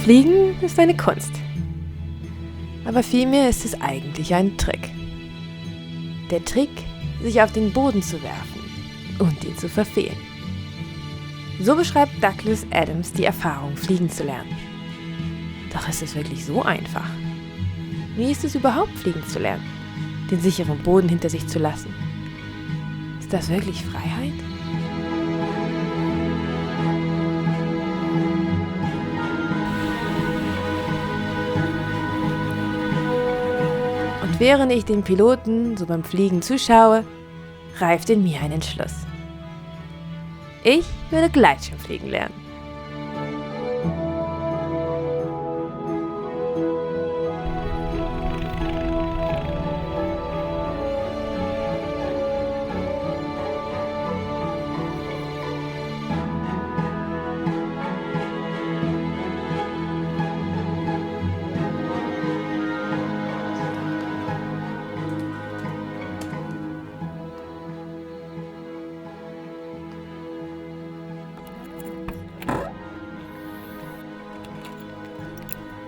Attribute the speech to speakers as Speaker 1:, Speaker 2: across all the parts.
Speaker 1: Fliegen ist eine Kunst. Aber vielmehr ist es eigentlich ein Trick. Der Trick, sich auf den Boden zu werfen und ihn zu verfehlen. So beschreibt Douglas Adams die Erfahrung, fliegen zu lernen. Doch ist es wirklich so einfach? Wie ist es überhaupt, fliegen zu lernen? Den sicheren Boden hinter sich zu lassen? Ist das wirklich Freiheit? Und während ich den Piloten so beim Fliegen zuschaue, reift in mir ein Entschluss. Ich würde Gleitschirmfliegen lernen.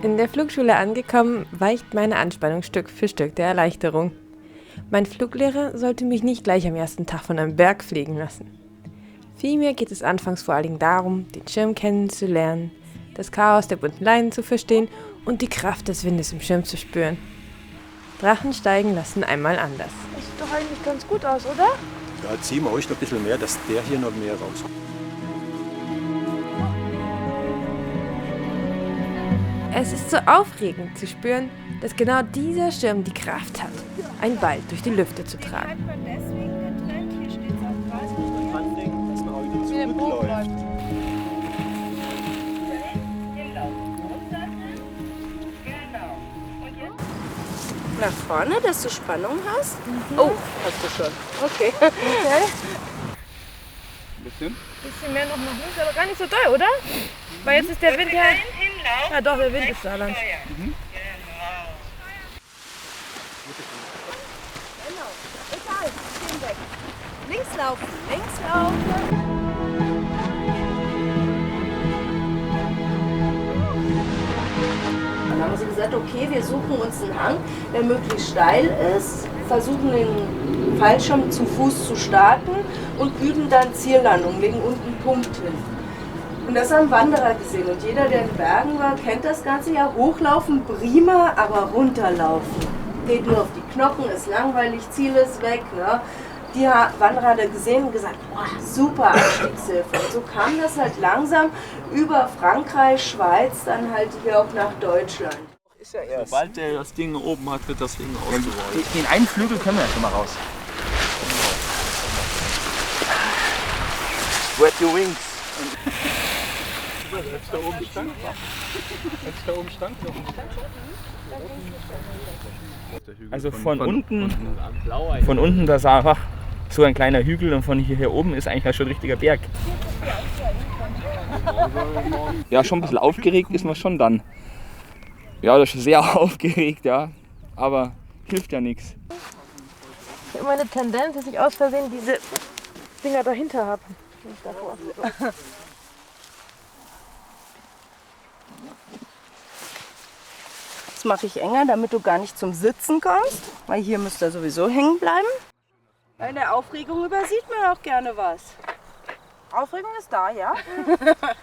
Speaker 1: In der Flugschule angekommen, weicht meine Anspannung Stück für Stück der Erleichterung. Mein Fluglehrer sollte mich nicht gleich am ersten Tag von einem Berg fliegen lassen. Vielmehr geht es anfangs vor allen Dingen darum, den Schirm kennenzulernen, das Chaos der bunten Leinen zu verstehen und die Kraft des Windes im Schirm zu spüren. Drachen steigen lassen einmal anders.
Speaker 2: Das sieht doch eigentlich ganz gut aus, oder?
Speaker 3: Ja, ziehen wir euch noch ein bisschen mehr, dass der hier noch mehr rauskommt.
Speaker 1: Es ist so aufregend zu spüren, dass genau dieser Schirm die Kraft hat, einen Ball durch die Lüfte zu tragen.
Speaker 2: Nach vorne, dass du Spannung hast? Oh, hast du schon. Okay.
Speaker 4: Bisschen mehr noch nach links, aber gar nicht so doll, oder? Weil jetzt ist der Wind ja... Ja doch, der Wind ist da lang.
Speaker 2: Genau. Egal, stehen weg. Links laufen, links laufen. Dann haben sie gesagt, okay, wir suchen uns einen Hang, der möglichst steil ist, versuchen den Fallschirm zu Fuß zu starten und üben dann Ziellandung, legen unten einen Punkt hin. Und das haben Wanderer gesehen und jeder, der in den Bergen war, kennt das Ganze ja. Hochlaufen, prima, aber runterlaufen. Geht nur auf die Knochen, ist langweilig, Ziel ist weg. Ne? Die Wanderer hat er gesehen und gesagt, boah, super Anstiegshilfe. Und so kam das halt langsam über Frankreich, Schweiz, dann halt hier auch nach Deutschland.
Speaker 3: Sobald der das Ding oben hat, wird das Ding ausgerollt.
Speaker 5: Den einen Flügel können wir ja schon mal raus.
Speaker 3: Spread your wings.
Speaker 5: Jetzt da oben stand noch. Also von unten, da sah einfach so ein kleiner Hügel und von hier oben ist eigentlich schon ein richtiger Berg. Ja, schon ein bisschen aufgeregt ist man schon dann. Ja, das ist sehr aufgeregt, ja, aber hilft ja nichts.
Speaker 4: Ich habe immer eine Tendenz, dass ich aus Versehen diese Dinger dahinter habe.
Speaker 2: Das mache ich enger, damit du gar nicht zum Sitzen kommst, weil hier müsst ihr sowieso hängen bleiben. In der Aufregung übersieht man auch gerne was.
Speaker 4: Aufregung ist da, ja?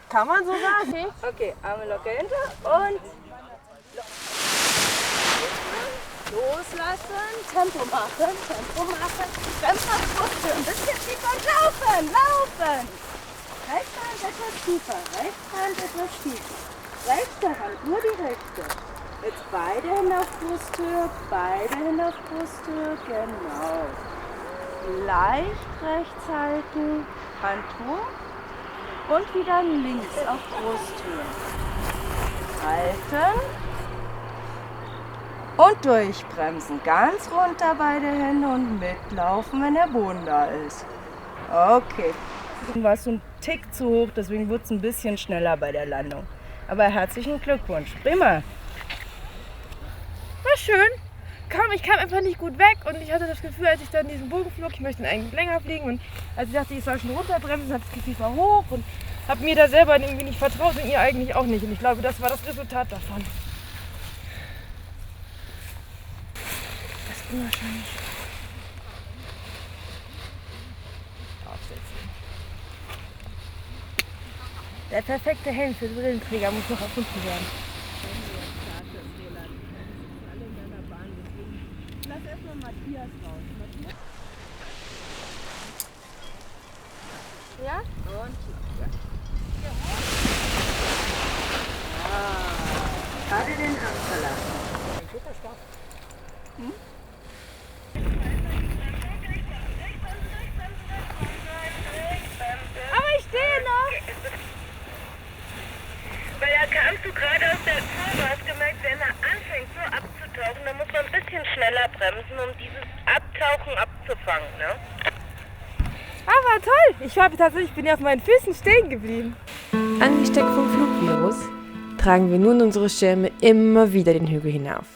Speaker 4: Kann man so sagen.
Speaker 2: Okay, Arme locker hinter und loslassen, Tempo machen, ganz nach Brust, ein bisschen tiefer und laufen. Rechte Hand etwas tiefer, rechte Hand etwas tiefer. Rechte Hand, nur die rechte. Jetzt beide Hände auf Brusthöhe, genau. Leicht rechts halten, Hand hoch und wieder links auf Brusthöhe. Halten und durchbremsen. Ganz runter beide Hände und mitlaufen, wenn der Boden da ist. Okay. Dann war es so ein Tick zu hoch, deswegen wurde es ein bisschen schneller bei der Landung. Aber herzlichen Glückwunsch. Prima.
Speaker 4: War schön. Ich kam einfach nicht gut weg und ich hatte das Gefühl, als ich dann diesen Bogen flog, ich möchte eigentlich länger fliegen und als ich dachte, ich soll schon runterbremsen, hatte ich das Gefühl, ich war hoch und habe mir da selber irgendwie nicht vertraut und ihr eigentlich auch nicht. Und ich glaube, das war das Resultat davon. Das ist unwahrscheinlich. Aufsetzen. Der perfekte Helm für Brillenträger muss noch erfunden werden. Lass erstmal Matthias raus. Ja? Und? Ja.
Speaker 2: Gerade den Hang verlassen.
Speaker 4: Aber ich stehe noch!
Speaker 6: Weil da kamst du gerade aus der Kurve, hast gemerkt, wenn er anfängt so abzutauchen, dann muss man ein bisschen schneller bremsen, um dieses Abtauchen abzufangen, ne?
Speaker 4: Aber toll! Ich bin ja auf meinen Füßen stehen geblieben.
Speaker 1: Angesteckt vom Flugvirus tragen wir nun unsere Schirme immer wieder den Hügel hinauf,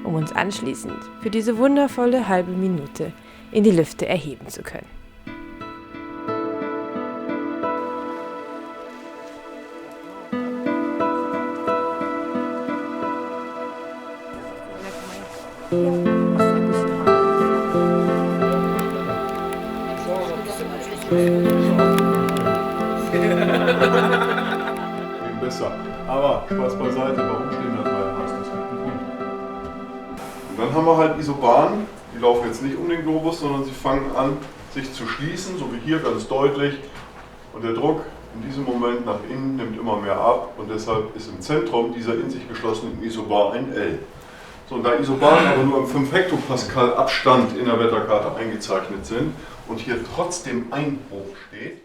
Speaker 1: um uns anschließend für diese wundervolle halbe Minute in die Lüfte erheben zu können.
Speaker 7: Besser. Aber Spaß beiseite, warum stehen da 3 Haus? Das gibt einen Grund. Und dann haben wir halt Isobahnen, die laufen jetzt nicht um den Globus, sondern sie fangen an, sich zu schließen, so wie hier ganz deutlich. Und der Druck in diesem Moment nach innen nimmt immer mehr ab und deshalb ist im Zentrum dieser in sich geschlossenen Isobar ein L. So, und da Isobahnen aber nur im 5 Hektopascal Abstand in der Wetterkarte eingezeichnet sind und hier trotzdem Einbruch steht.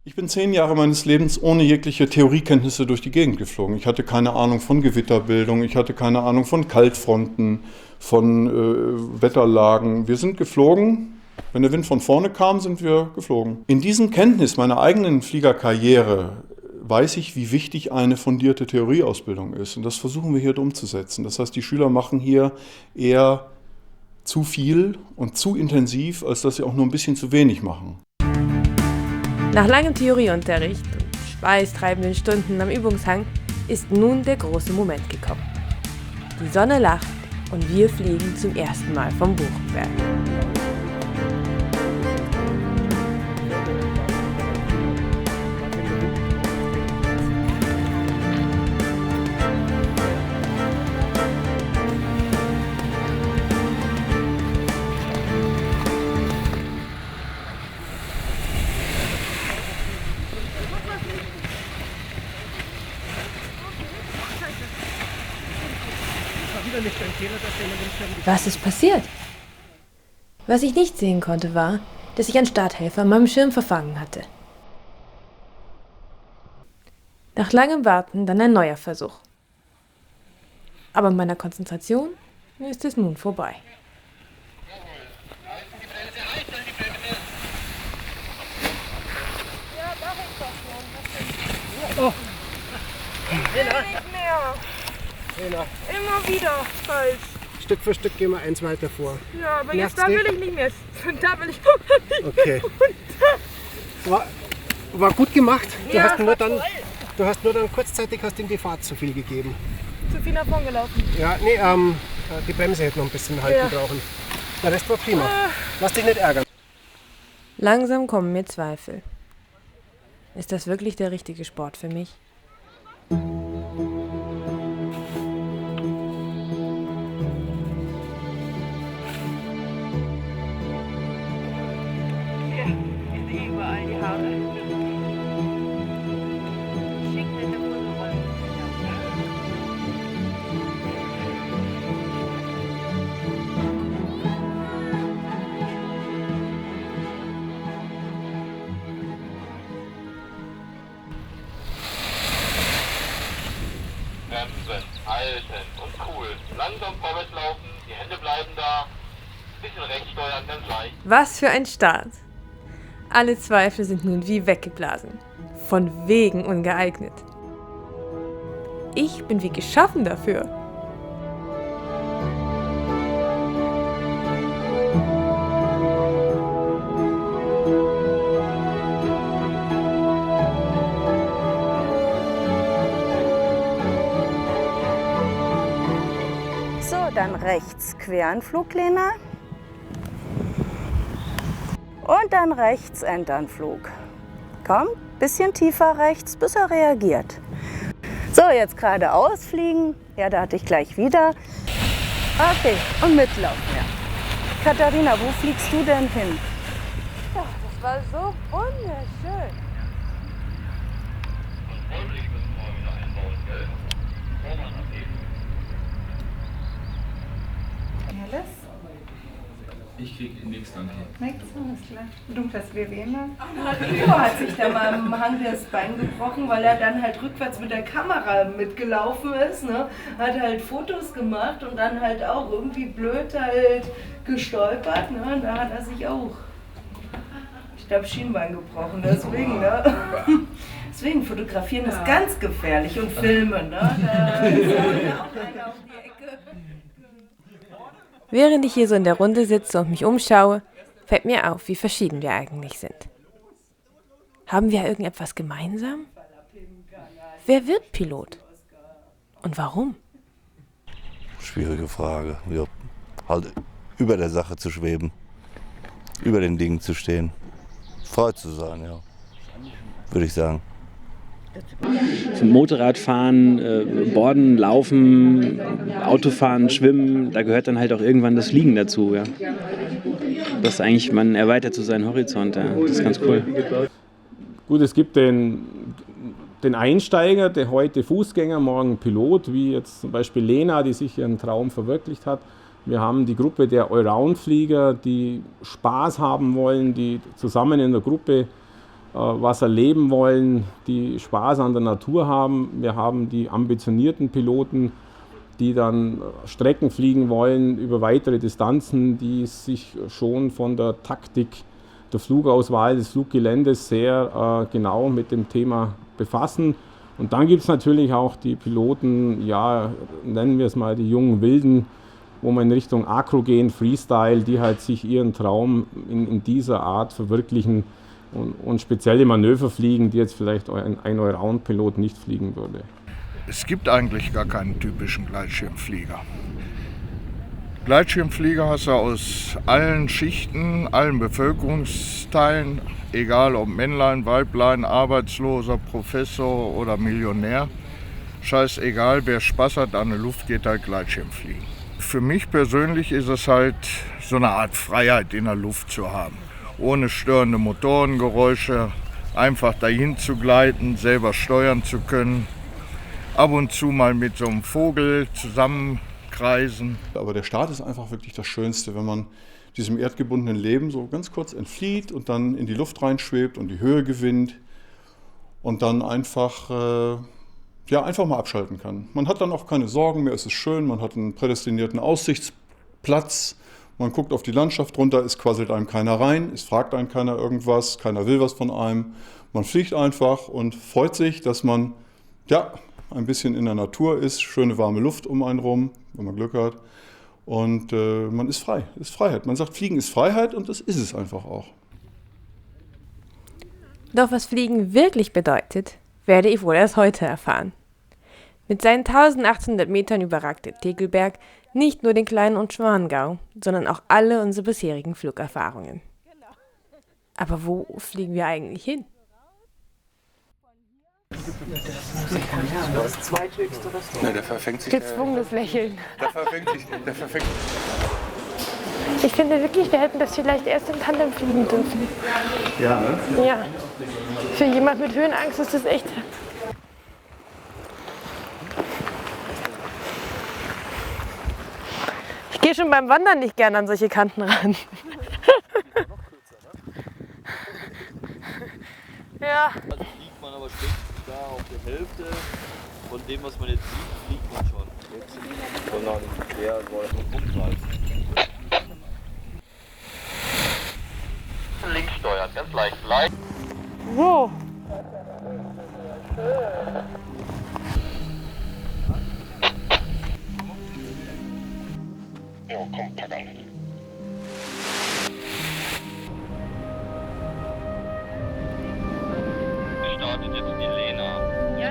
Speaker 7: Ich bin 10 Jahre meines Lebens ohne jegliche Theoriekenntnisse durch die Gegend geflogen. Ich hatte keine Ahnung von Gewitterbildung, ich hatte keine Ahnung von Kaltfronten, von Wetterlagen. Wir sind geflogen. Wenn der Wind von vorne kam, sind wir geflogen. In diesen Kenntnis meiner eigenen Fliegerkarriere weiß ich, wie wichtig eine fundierte Theorieausbildung ist. Und das versuchen wir hier umzusetzen. Das heißt, die Schüler machen hier eher zu viel und zu intensiv, als dass sie auch nur ein bisschen zu wenig machen.
Speaker 1: Nach langem Theorieunterricht und schweißtreibenden Stunden am Übungshang ist nun der große Moment gekommen. Die Sonne lacht und wir fliegen zum ersten Mal vom Buchenberg. Was ist passiert? Was ich nicht sehen konnte, war, dass sich ein Starthelfer an meinem Schirm verfangen hatte. Nach langem Warten dann ein neuer Versuch. Aber mit meiner Konzentration ist es nun vorbei.
Speaker 4: Oh. Nicht mehr. Immer wieder falsch.
Speaker 8: Stück für Stück gehen wir eins weiter vor.
Speaker 4: Ja, aber jetzt da will ich nicht mehr. Da will ich
Speaker 8: okay. War gut gemacht. Du hast nur dann kurzzeitig ihm die Fahrt zu viel gegeben.
Speaker 4: Zu viel davon gelaufen.
Speaker 8: Ja, nee, die Bremse hätte noch ein bisschen halten brauchen. Der Rest war prima. Lass dich nicht ärgern.
Speaker 1: Langsam kommen mir Zweifel. Ist das wirklich der richtige Sport für mich?
Speaker 6: Überall die Haare. Schick in der Rolle.
Speaker 9: Bremsen, halten und cool. Langsam vorwärts laufen, die Hände bleiben da. Bisschen rechts steuern, ganz leicht.
Speaker 1: Was für ein Start! Alle Zweifel sind nun wie weggeblasen. Von wegen ungeeignet. Ich bin wie geschaffen dafür.
Speaker 2: rechts Queranflug, Lena. Und dann rechts Endanflug. Komm, bisschen tiefer rechts, bis er reagiert. So, jetzt geradeaus fliegen. Ja, da hatte ich gleich wieder. Okay, und mitlaufen, ja. Katharina, wo fliegst du denn hin?
Speaker 4: Ja, das war so wunderschön.
Speaker 5: Ich krieg nichts, danke.
Speaker 2: Nichts, alles klar. Dunkles Verena. Nico hat sich da mal am Hang das Bein gebrochen, weil er dann halt rückwärts mit der Kamera mitgelaufen ist. Ne? Hat halt Fotos gemacht und dann halt auch irgendwie blöd halt gestolpert. Ne? Und da hat er sich auch, ich glaube, Schienbein gebrochen. Deswegen, ne? Deswegen fotografieren ist ganz gefährlich und filmen. Ne? Da ist ja auch einer auf die Ecke.
Speaker 1: Während ich hier so in der Runde sitze und mich umschaue, fällt mir auf, wie verschieden wir eigentlich sind. Haben wir irgendetwas gemeinsam? Wer wird Pilot? Und warum?
Speaker 10: Schwierige Frage. Ja, halt über der Sache zu schweben, über den Dingen zu stehen, frei zu sein, ja, würde ich sagen.
Speaker 11: Motorradfahren, Borden, Laufen, Autofahren, Schwimmen, da gehört dann halt auch irgendwann das Fliegen dazu. Ja. Das ist eigentlich, man erweitert so seinen Horizont, ja. Das ist ganz cool.
Speaker 12: Gut, es gibt den Einsteiger, der heute Fußgänger, morgen Pilot, wie jetzt zum Beispiel Lena, die sich ihren Traum verwirklicht hat. Wir haben die Gruppe der Allround-Flieger, die Spaß haben wollen, die zusammen in der Gruppe was erleben wollen, die Spaß an der Natur haben. Wir haben die ambitionierten Piloten, die dann Strecken fliegen wollen über weitere Distanzen, die sich schon von der Taktik der Flugauswahl des Fluggeländes sehr genau mit dem Thema befassen. Und dann gibt es natürlich auch die Piloten, ja, nennen wir es mal die jungen Wilden, wo man in Richtung Acrogen, Freestyle, die halt sich ihren Traum in dieser Art verwirklichen und spezielle Manöver fliegen, die jetzt vielleicht ein Allround-Pilot nicht fliegen würde.
Speaker 13: Es gibt eigentlich gar keinen typischen Gleitschirmflieger. Gleitschirmflieger hast du aus allen Schichten, allen Bevölkerungsteilen, egal ob Männlein, Weiblein, Arbeitsloser, Professor oder Millionär. Scheißegal, wer Spaß hat an der Luft, geht halt Gleitschirmfliegen. Für mich persönlich ist es halt so eine Art Freiheit in der Luft zu haben. Ohne störende Motorengeräusche, einfach dahin zu gleiten, selber steuern zu können. Ab und zu mal mit so einem Vogel zusammenkreisen.
Speaker 7: Aber der Start ist einfach wirklich das Schönste, wenn man diesem erdgebundenen Leben so ganz kurz entflieht und dann in die Luft reinschwebt und die Höhe gewinnt und dann einfach mal abschalten kann. Man hat dann auch keine Sorgen mehr, es ist schön, man hat einen prädestinierten Aussichtsplatz. Man guckt auf die Landschaft runter, es quasselt einem keiner rein, es fragt einen keiner irgendwas, keiner will was von einem. Man fliegt einfach und freut sich, dass man ein bisschen in der Natur ist, schöne warme Luft um einen rum, wenn man Glück hat. Und man ist frei, ist Freiheit. Man sagt, Fliegen ist Freiheit und das ist es einfach auch.
Speaker 1: Doch was Fliegen wirklich bedeutet, werde ich wohl erst heute erfahren. Mit seinen 1800 Metern überragt der Tegelberg nicht nur den Kleinen- und Schwangau, sondern auch alle unsere bisherigen Flugerfahrungen. Aber wo fliegen wir eigentlich hin?
Speaker 14: Das zweithöchste Restaurant.
Speaker 5: Ja, der verfängt sich.
Speaker 1: Gezwungenes Lächeln.
Speaker 5: Der verfängt sich.
Speaker 4: Ich finde wirklich, wir hätten das vielleicht erst in Tandem fliegen dürfen.
Speaker 14: Ja, ne?
Speaker 4: Ja. Für jemand mit Höhenangst ist das echt. Ich gehe schon beim Wandern nicht gern an solche Kanten ran. Ja.
Speaker 3: Also fliegt man aber spätestens da auf der Hälfte von dem, was man jetzt sieht, fliegt man schon. Jetzt sondern eher so auf den Punkt greifen.
Speaker 9: Links steuern, ganz leicht. Leicht.
Speaker 4: Wo?
Speaker 9: Ja, komm, pack an. Startet jetzt die Lena.
Speaker 6: Ja,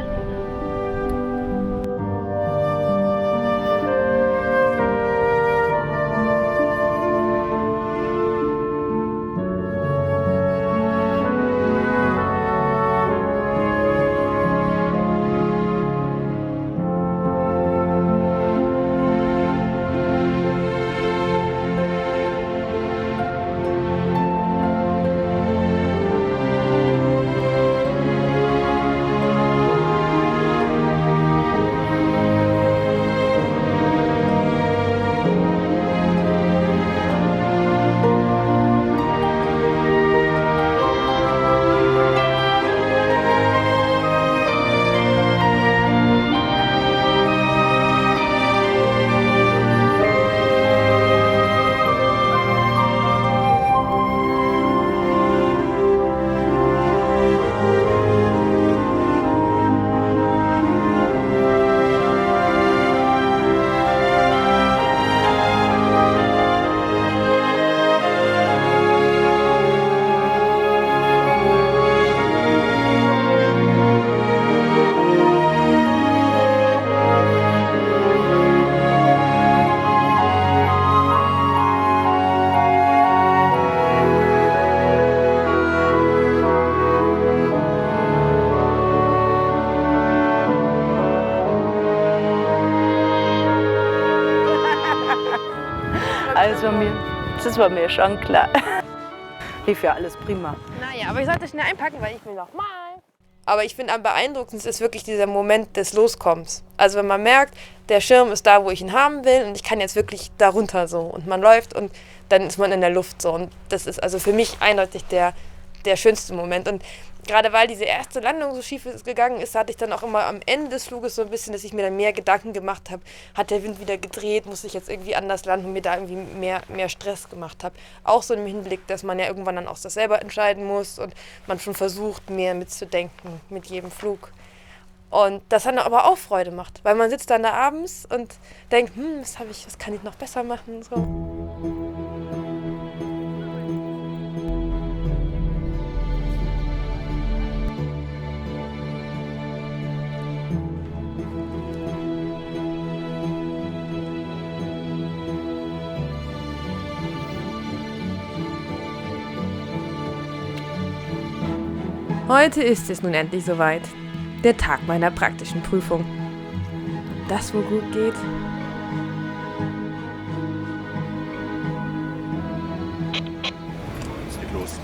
Speaker 2: Das war mir schon klar. Lief ja alles prima.
Speaker 4: Naja, aber ich sollte schnell einpacken, weil ich will noch mal.
Speaker 1: Aber ich finde, am beeindruckendsten ist wirklich dieser Moment des Loskommens. Also wenn man merkt, der Schirm ist da, wo ich ihn haben will und ich kann jetzt wirklich darunter so. Und man läuft und dann ist man in der Luft so. Und das ist also für mich eindeutig der schönste Moment. Und gerade weil diese erste Landung so schief gegangen ist, hatte ich dann auch immer am Ende des Fluges so ein bisschen, dass ich mir dann mehr Gedanken gemacht habe. Hat der Wind wieder gedreht? Muss ich jetzt irgendwie anders landen und mir da irgendwie mehr Stress gemacht habe? Auch so im Hinblick, dass man ja irgendwann dann auch das selber entscheiden muss und man schon versucht, mehr mitzudenken mit jedem Flug. Und das dann aber auch Freude macht, weil man sitzt dann da abends und denkt, was kann ich noch besser machen? So. Heute ist es nun endlich soweit. Der Tag meiner praktischen Prüfung. Das wohl gut geht.
Speaker 15: Es geht los.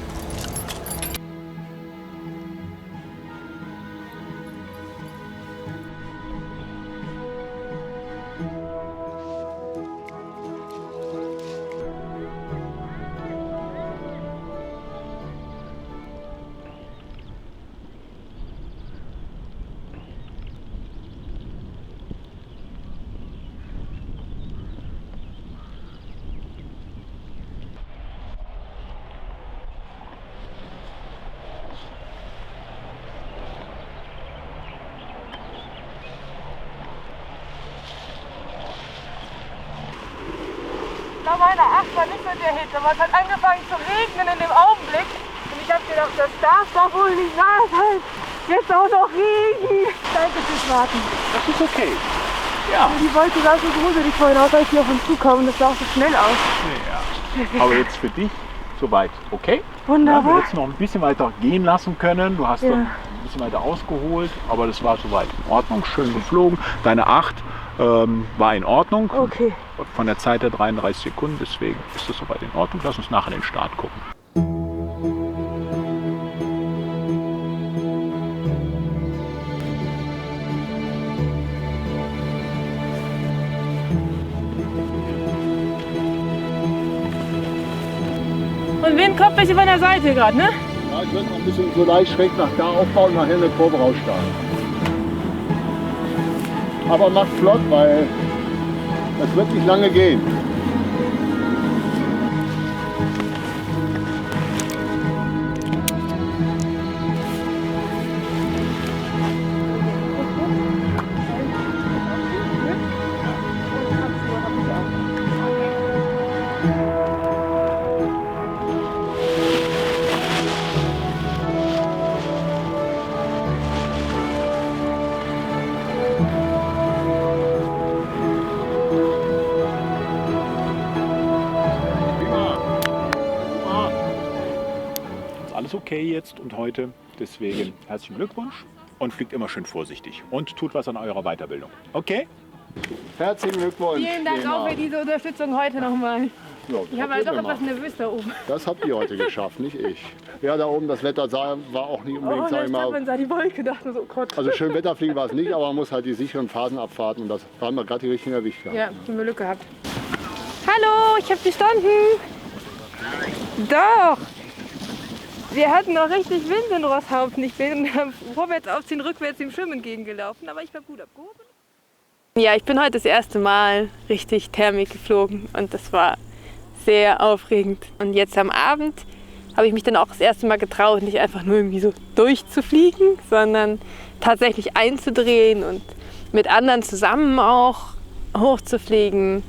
Speaker 4: Bei meiner Achterbahn nicht mit der Hitze, aber es hat angefangen zu regnen in dem Augenblick. Und ich habe gedacht, das darf doch wohl nicht wahr sein. Jetzt auch noch Regen. Danke fürs Warten.
Speaker 15: Das ist okay. Ja.
Speaker 4: Die Wolke sah so gruselig vorhin aus, als ich auf uns zukommen. Das sah auch so schnell aus.
Speaker 15: Ja. Aber jetzt für dich soweit okay.
Speaker 4: Wunderbar.
Speaker 15: Ja, du hättest noch ein bisschen weiter gehen lassen können. Du hast dann ein bisschen weiter ausgeholt, aber das war soweit in Ordnung. Schön geflogen. Deine 8 war in Ordnung.
Speaker 4: Okay.
Speaker 15: Von der Zeit der 33 Sekunden, deswegen ist das soweit in Ordnung. Lass uns nachher den Start gucken.
Speaker 4: Und Wind kommt ein bisschen von der Seite gerade, ne?
Speaker 16: Ja, ich werde noch ein bisschen so leicht schräg nach da aufbauen und nachher eine Kurve rausstarten. Aber macht flott, weil das wird nicht lange gehen.
Speaker 15: Okay jetzt und heute, deswegen herzlichen Glückwunsch und fliegt immer schön vorsichtig und tut was an eurer Weiterbildung. Okay?
Speaker 16: Herzlichen Glückwunsch.
Speaker 4: Vielen Dank auch für diese Unterstützung heute nochmal.
Speaker 16: Ja,
Speaker 4: ich habe halt doch etwas nervös da oben.
Speaker 16: Das habt ihr heute geschafft, nicht ich. Ja, da oben das Wetter war auch nicht unbedingt, sag ich mal.
Speaker 4: Man sah die Wolke, dachte so, Gott.
Speaker 16: Also schön Wetterfliegen war es nicht, aber man muss halt die sicheren Phasen abwarten und das haben wir gerade die richtigen erwischt.
Speaker 4: Ja, haben wir Glück gehabt. Hallo, ich habe bestanden. Doch. Wir hatten noch richtig Wind in Rosshaupten. Ich bin vorwärts aufziehen, rückwärts dem Schwimmen entgegengelaufen, aber ich war gut abgehoben. Ja, ich bin heute das erste Mal richtig Thermik geflogen und das war sehr aufregend. Und jetzt am Abend habe ich mich dann auch das erste Mal getraut, nicht einfach nur irgendwie so durchzufliegen, sondern tatsächlich einzudrehen und mit anderen zusammen auch hochzufliegen.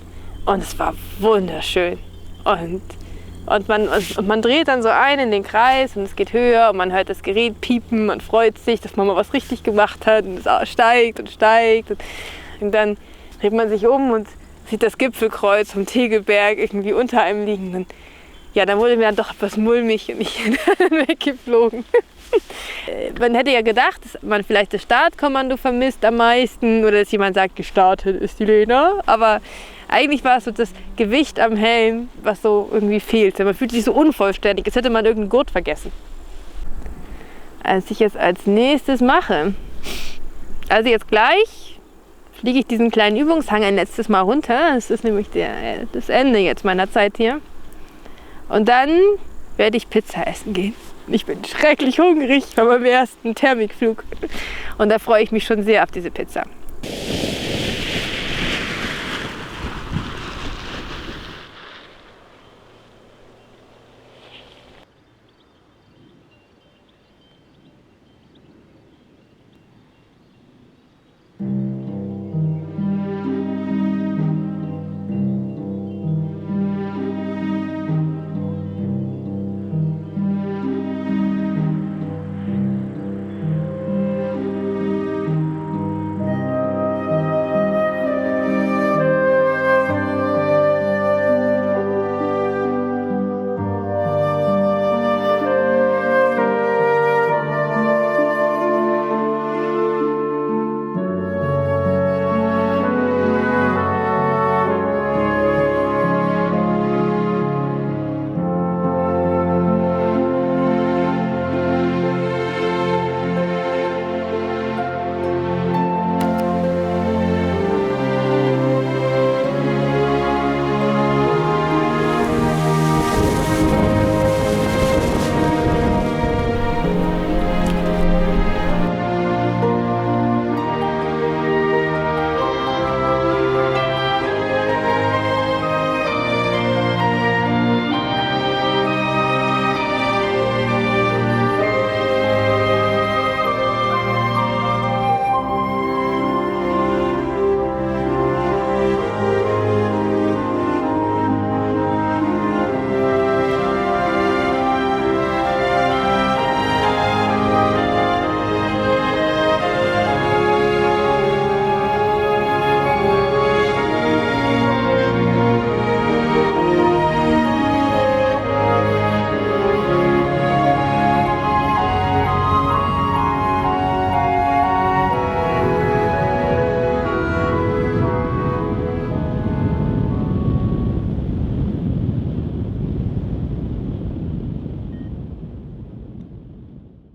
Speaker 4: Und es war wunderschön. Und man dreht dann so ein in den Kreis und es geht höher und man hört das Gerät piepen, man freut sich, dass man mal was richtig gemacht hat und es steigt und steigt. Und dann dreht man sich um und sieht das Gipfelkreuz vom Tegelberg irgendwie unter einem liegen. Und ja, dann wurde mir dann doch etwas mulmig und ich bin dann weggeflogen. Man hätte ja gedacht, dass man vielleicht das Startkommando vermisst am meisten oder dass jemand sagt, gestartet ist die Lena. Aber Eigentlich war es so das Gewicht am Helm, was so irgendwie fehlte. Man fühlt sich so unvollständig, als hätte man irgendeinen Gurt vergessen. Was ich jetzt als nächstes mache, also jetzt gleich fliege ich diesen kleinen Übungshang ein letztes Mal runter. Das ist nämlich das Ende jetzt meiner Zeit hier. Und dann werde ich Pizza essen gehen. Ich bin schrecklich hungrig von meinem ersten Thermikflug. Und da freue ich mich schon sehr auf diese Pizza.